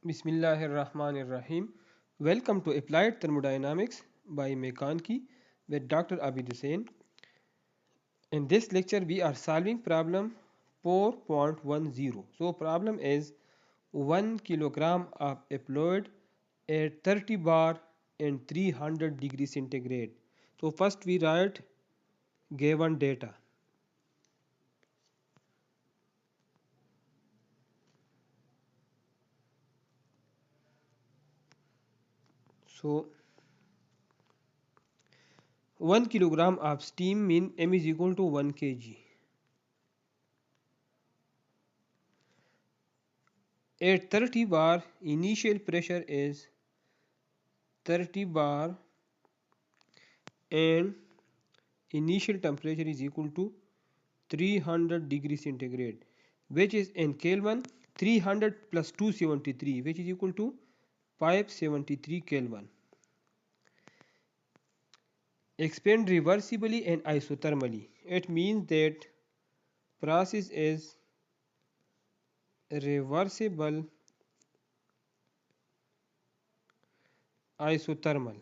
Bismillahirrahmanirrahim. Welcome to Applied Thermodynamics by McConkey with Dr. Abid Hussain. In this lecture, we are solving problem 4.10. So, problem is 1 kilogram of a fluid at 30 bar and 300 degrees centigrade. So, first we write given data. So, 1 kilogram of steam mean m is equal to 1 kg. At 30 bar, initial pressure is 30 bar and initial temperature is equal to 300 degrees centigrade, which is in Kelvin 300 plus 273, which is equal to 573 Kelvin. Expand reversibly and isothermally. It means that process is reversible isothermal.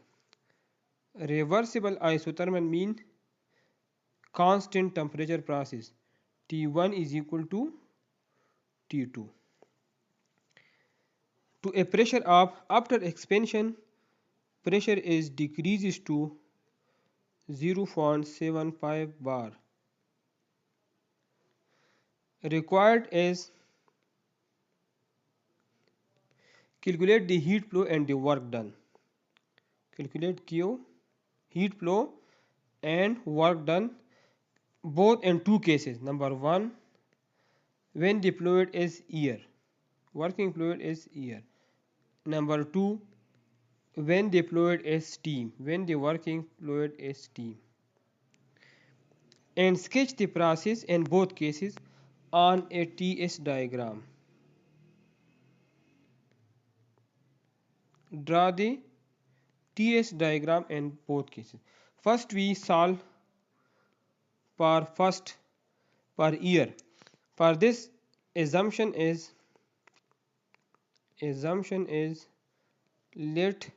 Reversible isothermal mean constant temperature process. T1 is equal to T2. To a pressure of after expansion, pressure is decreases to 0.75 bar. Required is calculate the heat flow and the work done. Calculate Q, heat flow and work done both in two cases. Number one, when the fluid is air, working fluid is air. Number two, when the fluid is steam, when the working fluid is steam. And sketch the process in both cases on a TS diagram. Draw the TS diagram in both cases. First we solve for year. For this assumption is let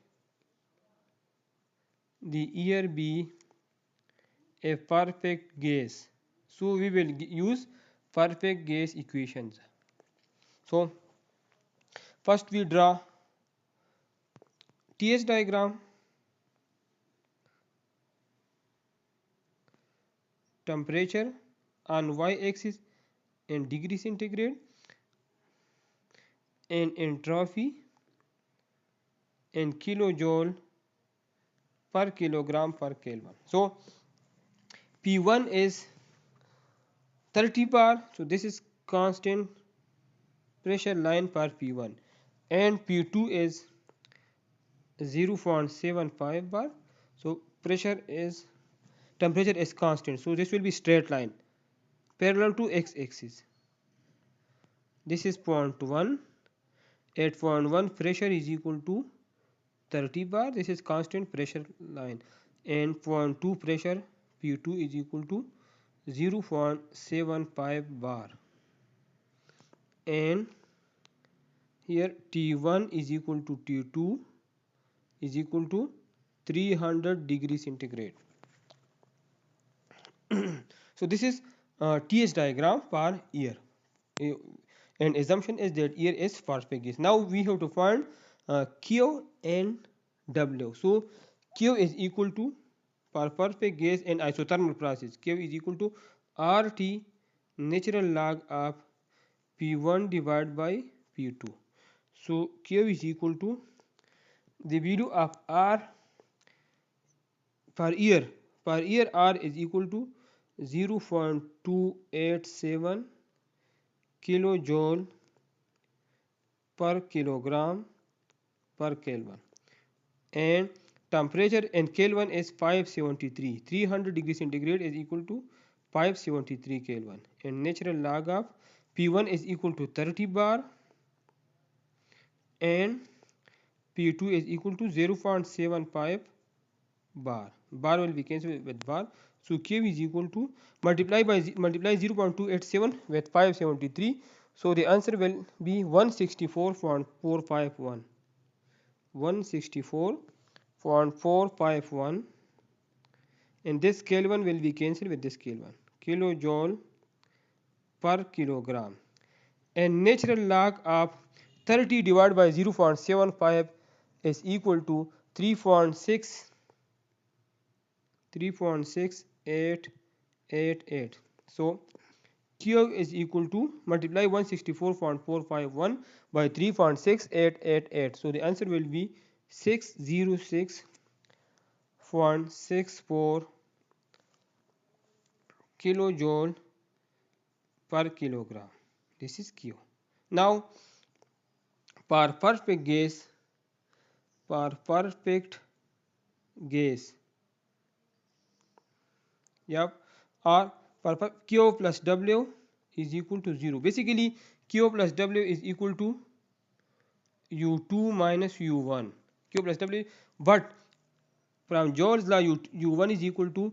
the air be a perfect gas. So we will use perfect gas equations. So first we draw TS diagram. Temperature on y-axis in degree centigrade and entropy in kilojoule per kilogram per Kelvin. So P1 is 30 bar, so this is constant pressure line for P1, and P2 is 0.75 bar, so temperature is constant, so this will be straight line parallel to x-axis. This is point 1. At point 1 pressure is equal to 30 bar, this is constant pressure line, and point 2 pressure P2 is equal to 0.75 bar, and here T1 is equal to T2 is equal to 300 degrees centigrade. So this is TS diagram for air, and assumption is that air is perfect gas. Now we have to find Q and W. So Q is equal to, for perfect gas and isothermal process, Q is equal to RT natural log of P1 divided by P2. So Q is equal to the value of R per year. Per year R is equal to 0.287 kilojoule per kilogram per Kelvin, and temperature in Kelvin is 573. 300 degrees centigrade is equal to 573 Kelvin, and natural log of P1 is equal to 30 bar and P2 is equal to 0.75 bar. Bar will be cancelled with bar. So Q is equal to multiply 0.287 with 573. So the answer will be 164.451. 164.451, and this Kelvin will be cancelled with this Kelvin. Kilojoule per kilogram. And natural log of 30 divided by 0.75 is equal to 3.68888. So Q is equal to multiply 164.451 by 3.6888. So the answer will be 606.64 kilojoule per kilogram. This is Q. Now for perfect gas, yep, or Q plus W is equal to 0. Basically Q plus W is equal to U2 minus U1. Q plus W, but from Joule's law U1 is equal to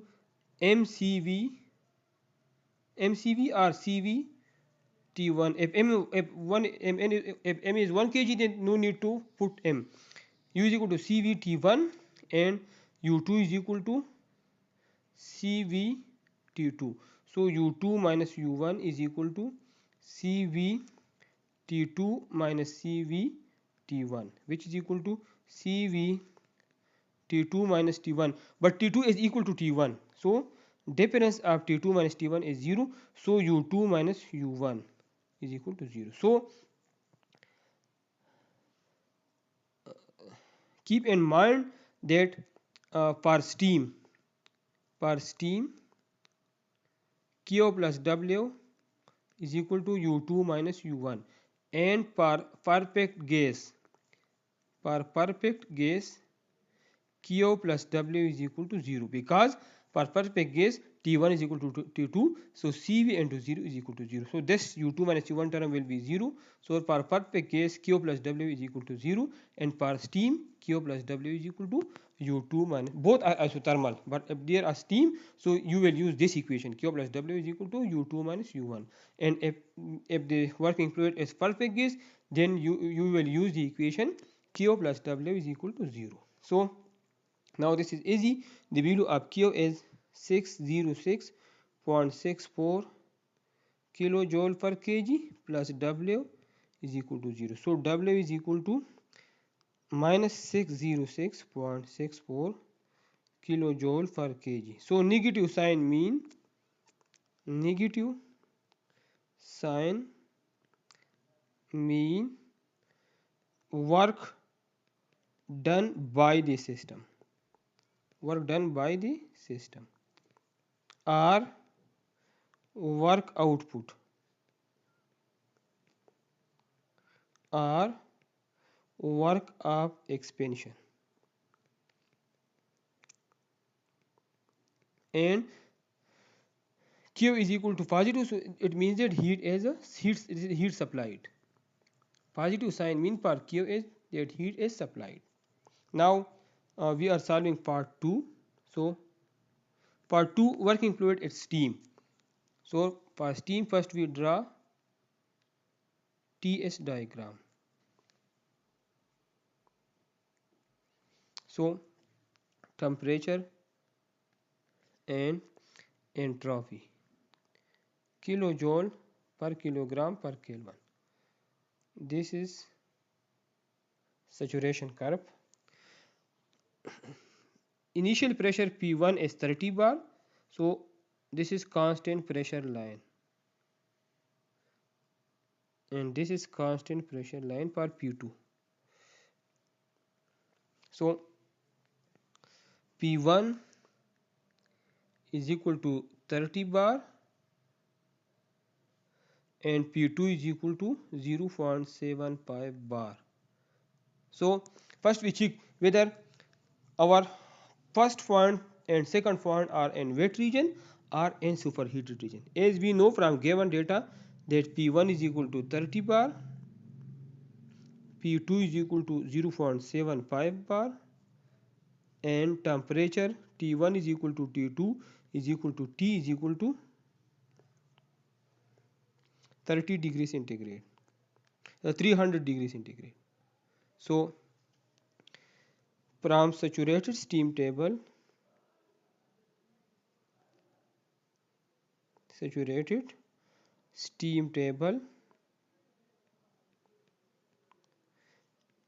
MCV or CV T1. If M is 1 kg, then no need to put M. U is equal to CV T1 and U2 is equal to CV T2. So U2 minus U1 is equal to CV T2 minus CV T1, which is equal to CV T2 minus T1. But T2 is equal to T1. So difference of T2 minus T1 is 0. So U2 minus U1 is equal to 0. So keep in mind that for steam Q plus W is equal to U2 minus U1, and for perfect gas Q plus W is equal to 0, because for perfect gas T1 is equal to T2, so CV into 0 is equal to 0. So this U2 minus U1 term will be 0. So for perfect gas Q plus W is equal to 0, and for steam Q plus W is equal to U2 minus, both are isothermal, but if they are steam, so you will use this equation, Q plus W is equal to U2 minus U1. And if the working fluid is perfect gas, then you will use the equation Q plus W is equal to 0. So now this is easy. The value of Q is 606.64 kilojoule per kg plus W is equal to 0. So W is equal to minus 606.64 kilojoule per kg. So negative sign mean work done by the system. Or work output or work of expansion. And Q is equal to positive, so it means that heat supplied. Positive sign mean for Q is that heat is supplied. Now we are solving part 2. So part 2, working fluid is steam. So for steam, first we draw TS diagram. So temperature and entropy, kilojoule per kilogram per Kelvin. This is saturation curve. Initial pressure P1 is 30 bar, so this is constant pressure line, and this is constant pressure line for P2. So P1 is equal to 30 bar and P2 is equal to 0.75 bar. So first we check whether our first point and second point are in wet region or in superheated region. As we know from given data that P1 is equal to 30 bar, P2 is equal to 0.75 bar, and temperature T1 is equal to T2 is equal to T is equal to 30 degrees centigrade, 300 degrees centigrade. So from saturated steam table, saturated steam table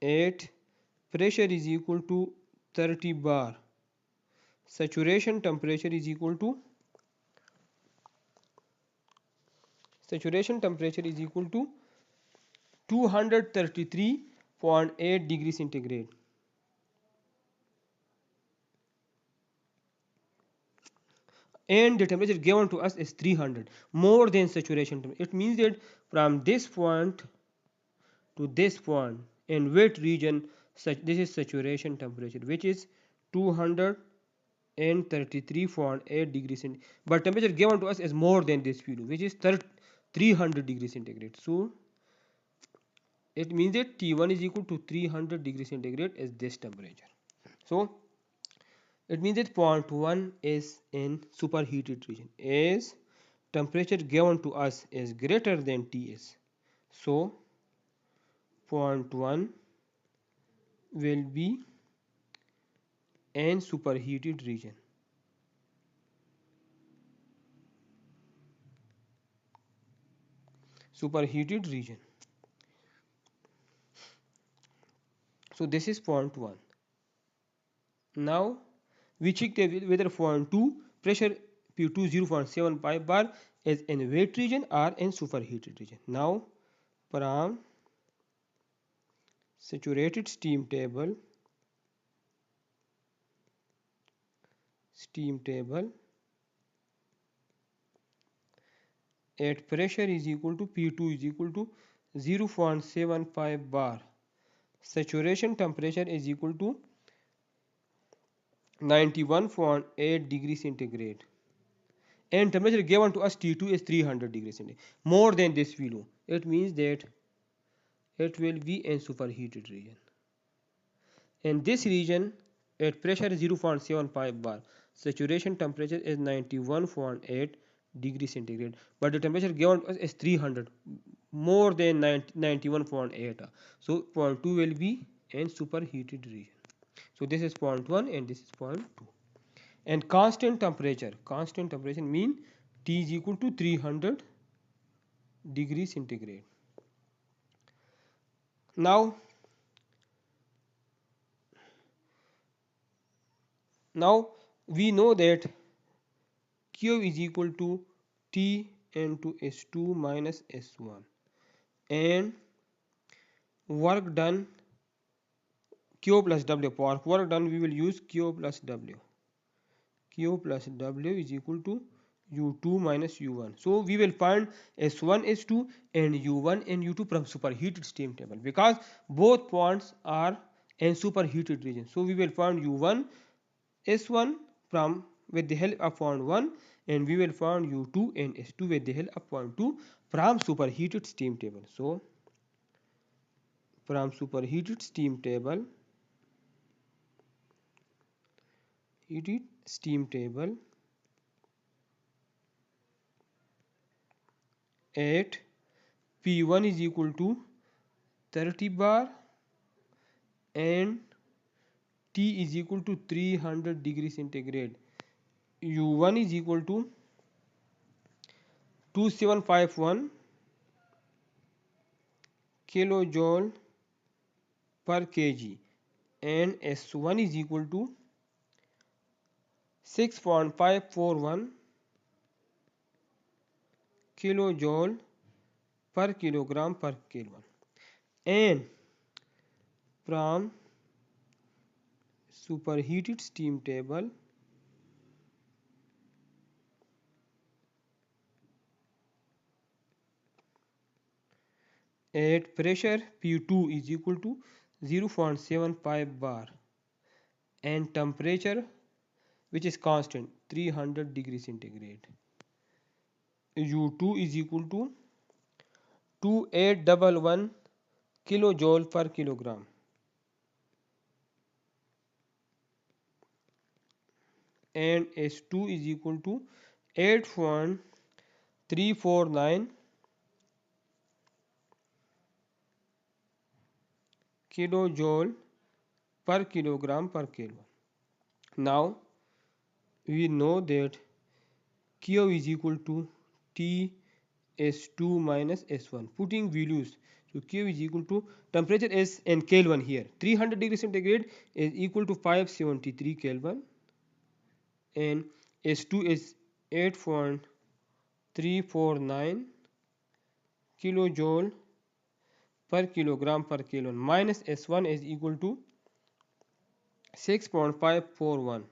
at pressure is equal to 30 bar, saturation temperature is equal to 233.8 degrees centigrade. And the temperature given to us is 300, more than saturation temperature. It means that from this point to this point in wet region, this is saturation temperature, which is 233.8 degrees centigrade. But temperature given to us is more than this value, which is 300 degrees centigrade. So it means that T1 is equal to 300 degrees centigrade is this temperature. So it means that point 1 is in superheated region, as temperature given to us is greater than Ts. So point 1 will be in superheated region. Superheated region. So this is point 1. Now we check whether point 2 pressure P2 0.75 bar is in wet region or in superheated region. Now from saturated steam table at pressure is equal to P2 is equal to 0.75 bar, saturation temperature is equal to 91.8 degrees centigrade, and temperature given to us T2 is 300 degrees centigrade, more than this value. It means that it will be in superheated region. In this region, at pressure 0.75 bar, saturation temperature is 91.8 degrees centigrade, but the temperature given to us is 300, more than 91.8. So point 2 will be in superheated region. So this is point 1 and this is point 2. And constant temperature mean T is equal to 300 degrees centigrade. Now we know that Q is equal to T into S2 minus S1, and work done Q plus W. For work done we will use Q plus W. Q plus W is equal to U2 minus U1. So we will find S1, S2 and U1 and U2 from superheated steam table, because both points are in superheated region. So we will find U1, S1 from with the help of point 1, and we will find U2 and S2 with the help of point 2 from superheated steam table. So from superheated steam table, at P1 is equal to 30 bar and T is equal to 300 degrees centigrade. U1 is equal to 2751 kilojoule per kg, and S1 is equal to 6.541 kilojoule per kilogram per Kelvin. And from superheated steam table, at pressure P2 is equal to 0.75 bar and temperature, which is constant, 300 degrees centigrade. U2 is equal to 2811 kilojoule per kilogram, and S2 is equal to 8.349 kilojoule per kilogram per Kelvin. Now we know that Q is equal to T S2 minus S1. Putting values, so Q is equal to, temperature is in Kelvin here. 300 degrees centigrade is equal to 573 Kelvin, and S2 is 8.349 kilojoule per kilogram per Kelvin, minus S1 is equal to 6.541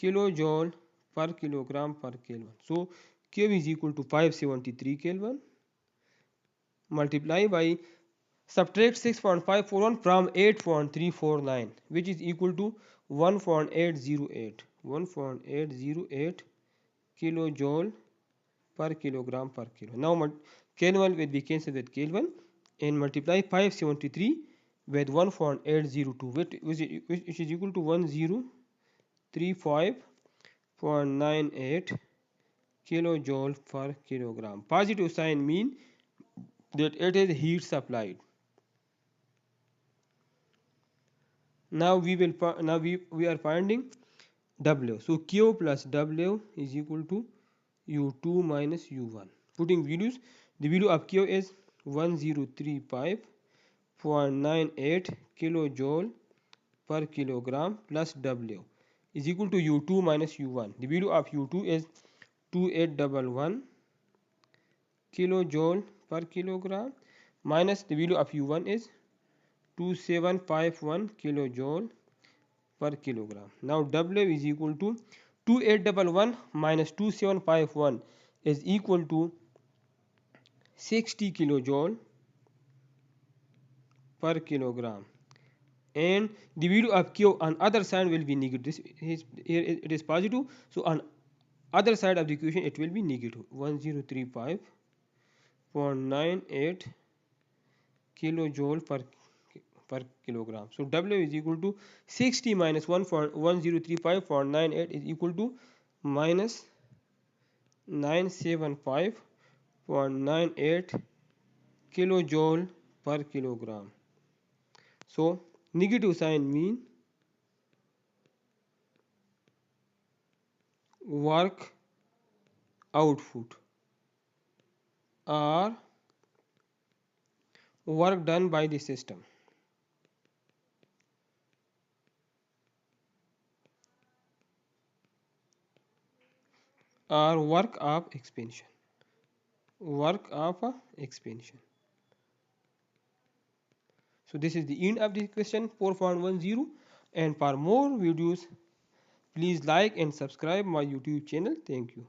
kilojoule per kilogram per Kelvin. So Q is equal to 573 Kelvin, multiply by, subtract 6.541 from 8.349, which is equal to 1.808 kilojoule per kilogram per Kelvin. Now Kelvin will be cancelled with Kelvin, and multiply 573 with 1.802, which is equal to 1035.98 kilojoule per kilogram. Positive sign mean that it is heat supplied. Now we are finding W. So Q plus W is equal to U2 minus U1. Putting values, the value of Q is 1035.98 kilojoule per kilogram plus W is equal to U2 minus U1. The value of U2 is 2811 kilojoule per kilogram, minus the value of U1 is 2751 kilojoule per kilogram. Now W is equal to 2811 minus 2751 is equal to 60 kilojoule per kilogram, and the value of Q on other side will be negative. Here it is positive, so on other side of the equation it will be negative. 1035.98 kilojoule per kilogram. So W is equal to 60 minus 1035.98 is equal to minus 975.98 kilojoule per kilogram. So negative sign mean work output or work done by the system, or work of expansion. So this is the end of the question 4.10, and for more videos please like and subscribe my YouTube channel. Thank you.